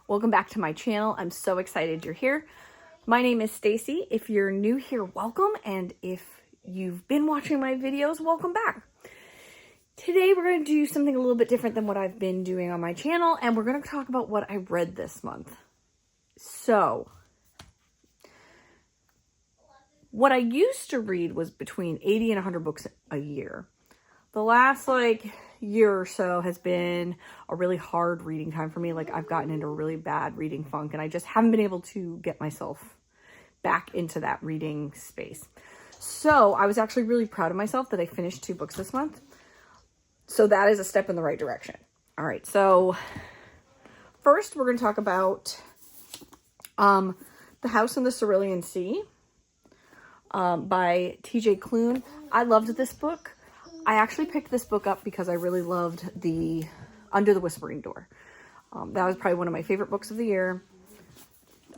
Welcome back to my channel. I'm so excited you're here. My name is Stacy. If you're new here, welcome. And if you've been watching my videos, welcome back. Today we're going to do something a little bit different than what I've been doing on my channel, and we're going to talk about what I read this month. So, what I used to read was between 80 and 100 books a year. The last year or so has been a really hard reading time for me. I've gotten into a really bad reading funk, and I just haven't been able to get myself back into that reading space. So I was actually really proud of myself that I finished 2 books this month. So that is a step in the right direction. All right, so first we're going to talk about The House in the Cerulean Sea by T.J. Klune. I loved this book. I actually picked this book up because I really loved the Under the Whispering Door. That was probably one of my favorite books of the year.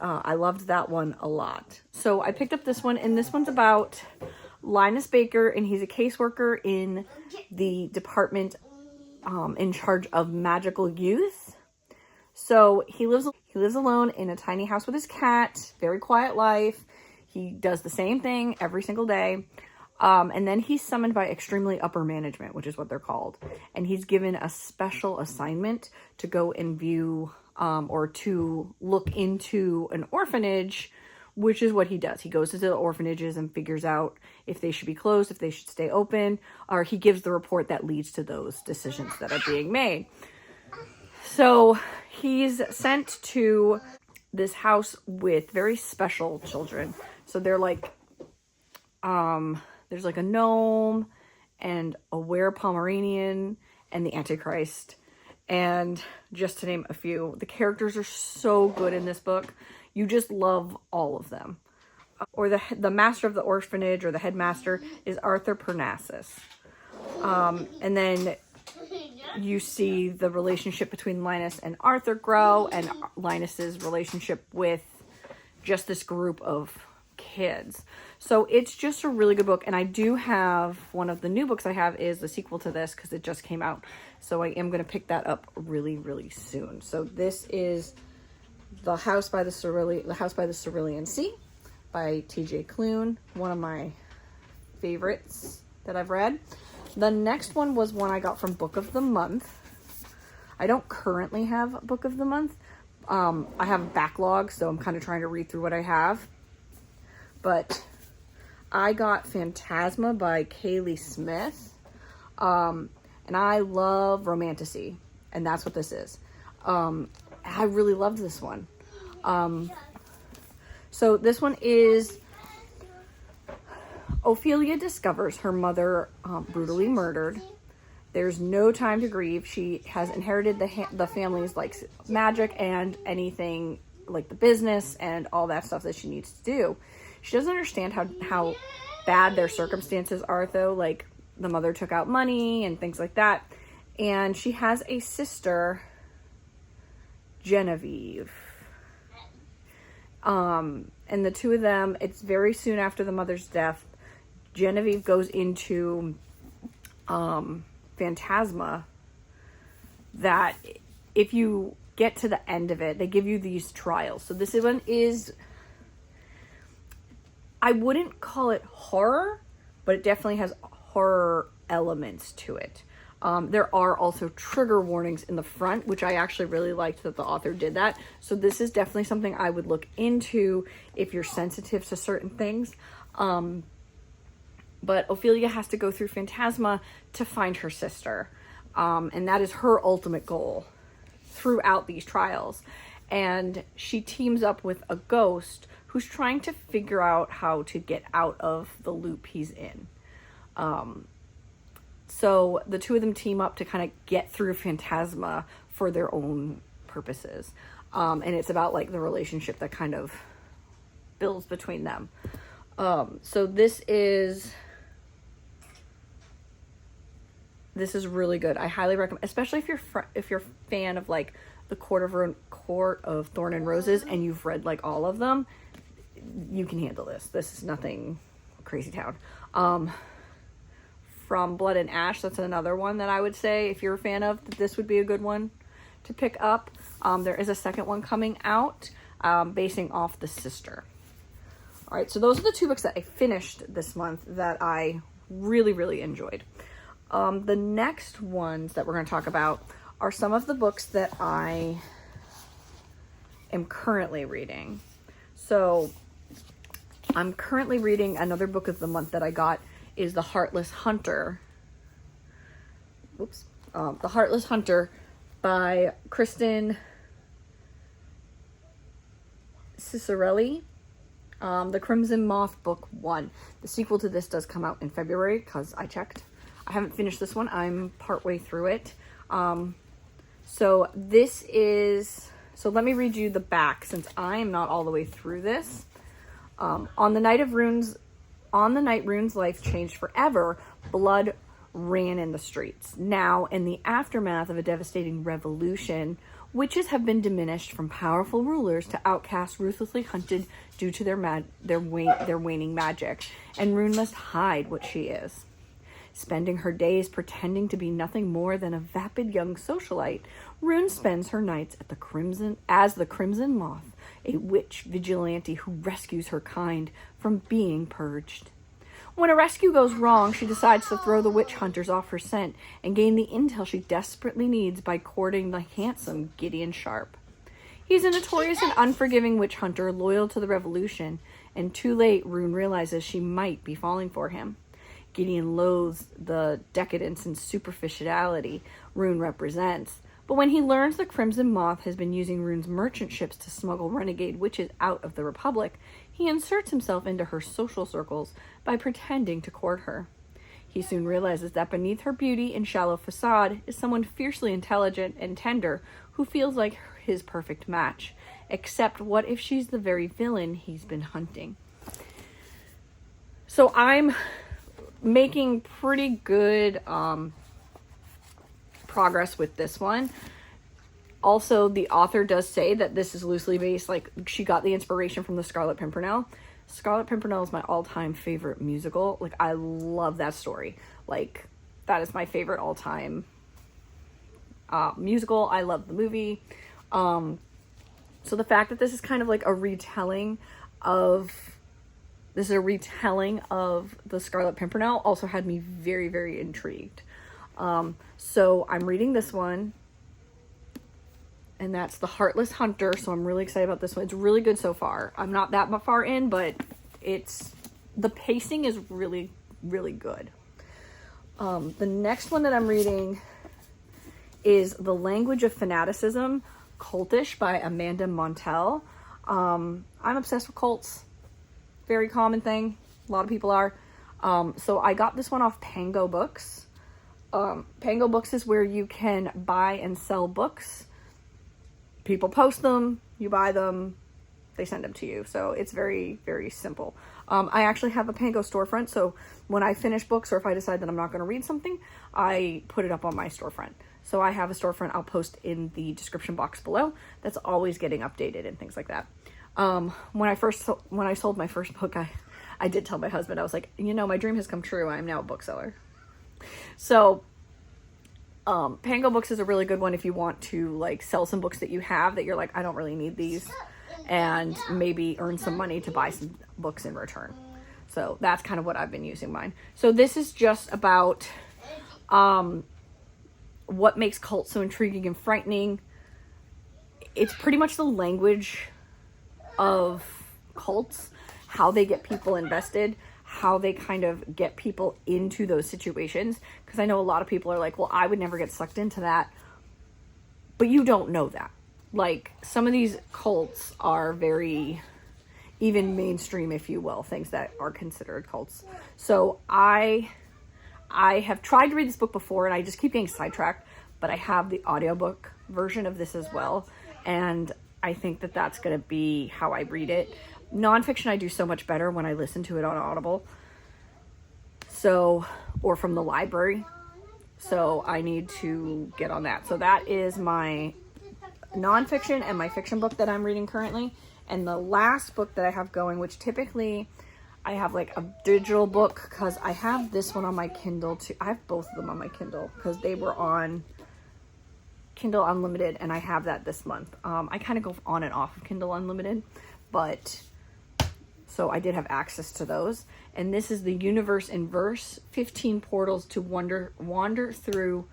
I loved that one a lot. So I picked up this one, and this one's about Linus Baker, and he's a caseworker in the department in charge of magical youth. So he lives alone in a tiny house with his cat, very quiet life. He does the same thing every single day. And then he's summoned by extremely upper management, which is what they're called. And he's given a special assignment to go and view or to look into an orphanage, which is what he does. He goes into the orphanages and figures out if they should be closed, if they should stay open, or he gives the report that leads to those decisions that are being made. So he's sent to this house with very special children. So they're there's a gnome and a were-Pomeranian and the Antichrist. And just to name a few, the characters are so good in this book. You just love all of them. Or the master of the orphanage, or the headmaster, is Arthur Parnassus. And then you see the relationship between Linus and Arthur grow, and Linus's relationship with just this group of kids. So it's just a really good book, and I do have one of the new books I have is the sequel to this because it just came out. So I am going to pick that up really, really soon. So this is The House by the Cerulean Sea by T.J. Klune, one of my favorites that I've read. The next one was one I got from Book of the Month. I don't currently have Book of the Month. I have a backlog, so I'm kind of trying to read through what I have. But I got Phantasma by Kaylee Smith. And I love romantasy. And that's what this is. I really loved this one. So this one is Ophelia discovers her mother brutally murdered. There's no time to grieve. She has inherited the family's magic and anything like the business and all that stuff that she needs to do. She doesn't understand how bad their circumstances are, though. The mother took out money and things like that. And she has a sister, Genevieve. And the two of them, it's very soon after the mother's death. Genevieve goes into Phantasma, that if you get to the end of it, they give you these trials. So this one is, I wouldn't call it horror, but it definitely has horror elements to it. There are also trigger warnings in the front, which I actually really liked that the author did that. So this is definitely something I would look into if you're sensitive to certain things. But Ophelia has to go through Phantasma to find her sister. And that is her ultimate goal throughout these trials. And she teams up with a ghost who's trying to figure out how to get out of the loop he's in. So the two of them team up to kind of get through Phantasma for their own purposes. And it's about the relationship that kind of builds between them. So this is really good. I highly recommend, especially if you're a fan of the Court of Thorn and Roses and you've read all of them. You can handle this. This is nothing crazy town. From Blood and Ash, that's another one that I would say if you're a fan of, this would be a good one to pick up. There is a second one coming out, basing off the sister. All right, so those are the 2 books that I finished this month that I really, really enjoyed. The next ones that we're going to talk about are some of the books that I am currently reading. So I'm currently reading, another book of the month that I got is The Heartless Hunter. The Heartless Hunter by Kristen Cicerelli. The Crimson Moth Book 1. The sequel to this does come out in February, because I checked. I haven't finished this one. I'm partway through it. So let me read you the back, since I am not all the way through this. On the night Rune's life changed forever, blood ran in the streets. Now, in the aftermath of a devastating revolution, witches have been diminished from powerful rulers to outcasts ruthlessly hunted due to their waning magic, and Rune must hide what she is. Spending her days pretending to be nothing more than a vapid young socialite, Rune spends her nights as the Crimson Moth, a witch vigilante who rescues her kind from being purged. When a rescue goes wrong, she decides to throw the witch hunters off her scent and gain the intel she desperately needs by courting the handsome Gideon Sharp. He's a notorious and unforgiving witch hunter loyal to the revolution, and too late, Rune realizes she might be falling for him. Gideon loathes the decadence and superficiality Rune represents, but when he learns the Crimson Moth has been using Rune's merchant ships to smuggle renegade witches out of the Republic, he inserts himself into her social circles by pretending to court her. He soon realizes that beneath her beauty and shallow facade is someone fiercely intelligent and tender who feels like his perfect match. Except what if she's the very villain he's been hunting? So I'm making pretty good progress with this one. Also, the author does say that this is loosely based, like, she got the inspiration from the Scarlet Pimpernel. Scarlet Pimpernel is my all-time favorite musical. Like, I love that story. Like, that is my favorite all-time musical. I love the movie. So the fact that this is kind of like a retelling of the Scarlet Pimpernel also had me very, very intrigued. So I'm reading this one, and that's The Heartless Hunter, so I'm really excited about this one. It's really good so far. I'm not that far in, but the pacing is really, really good. The next one that I'm reading is The Language of Fanaticism, Cultish by Amanda Montell. I'm obsessed with cults. Very common thing. A lot of people are. So I got this one off Pango Books. Pango Books is where you can buy and sell books. People post them, you buy them, they send them to you. So it's very, very simple. I actually have a Pango storefront, so when I finish books or if I decide that I'm not going to read something, I put it up on my storefront. So I have a storefront I'll post in the description box below that's always getting updated and things like that. When I sold my first book, I did tell my husband, I was like, my dream has come true. I am now a bookseller. So Pango Books is a really good one if you want to like sell some books that you have that you're like, I don't really need these, and maybe earn some money to buy some books in return. So that's kind of what I've been using mine. So this is just about what makes cults so intriguing and frightening. It's pretty much the language of cults, how they get people invested, how they kind of get people into those situations. Because I know a lot of people are like, well, I would never get sucked into that. But you don't know that. Like, some of these cults are very, even mainstream, if you will, things that are considered cults. So I have tried to read this book before and I just keep getting sidetracked, but I have the audiobook version of this as well. And I think that that's going to be how I read it. Nonfiction I do so much better when I listen to it on Audible. So, or from the library. So I need to get on that. So that is my nonfiction and my fiction book that I'm reading currently. And the last book that I have going, which typically I have like a digital book, because I have this one on my Kindle too. I have both of them on my Kindle because they were on Kindle Unlimited, and I have that this month. I kind of go on and off of Kindle Unlimited, but so I did have access to those. And this is The Universe in Verse, 15 Portals to Wander Through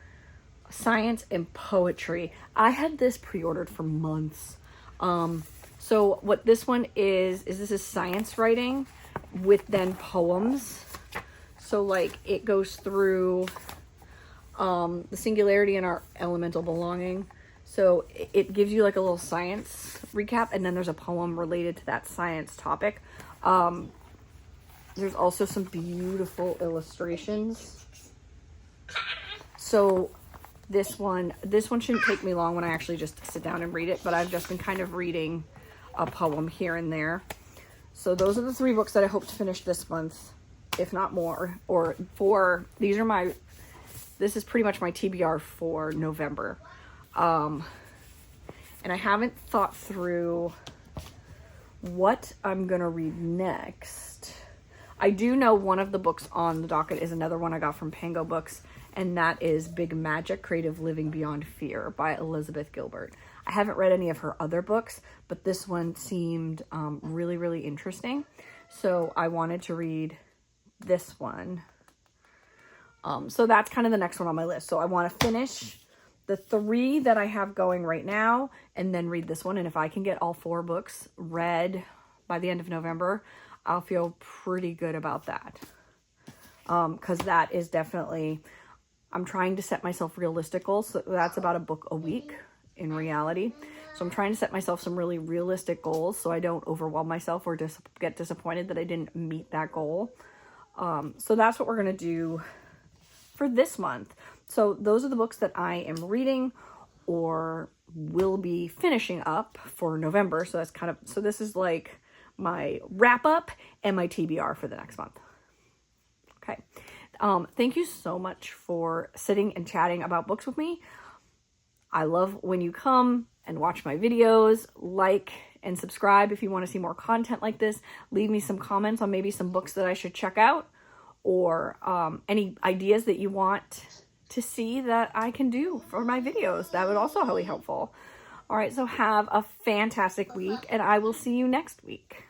Science and Poetry. I had this pre-ordered for months. So what this one is this is science writing with then poems. So like it goes through the singularity and our elemental belonging. So it gives you like a little science recap, and then there's a poem related to that science topic. There's also some beautiful illustrations. So this one shouldn't take me long when I actually just sit down and read it, but I've just been kind of reading a poem here and there. So those are the 3 books that I hope to finish this month, if not more. Or this is pretty much my TBR for November. And I haven't thought through what I'm gonna read next. I do know one of the books on the docket is another one I got from Pango Books, and that is Big Magic: Creative Living Beyond Fear by Elizabeth Gilbert. I haven't read any of her other books, but this one seemed really, really interesting. So I wanted to read this one. So that's kind of the next one on my list. So I want to finish the 3 that I have going right now and then read this one. And if I can get all 4 books read by the end of November, I'll feel pretty good about that. Because that is definitely, I'm trying to set myself realistic goals. So that's about a book a week in reality. So I'm trying to set myself some really realistic goals so I don't overwhelm myself or get disappointed that I didn't meet that goal. So that's what we're going to do for this month. So those are the books that I am reading or will be finishing up for November. So that's so this is like my wrap up and my TBR for the next month. Okay. Thank you so much for sitting and chatting about books with me. I love when you come and watch my videos, like and subscribe if you want to see more content like this. Leave me some comments on maybe some books that I should check out, or any ideas that you want to see that I can do for my videos. That would also be helpful. All right, so have a fantastic week, and I will see you next week.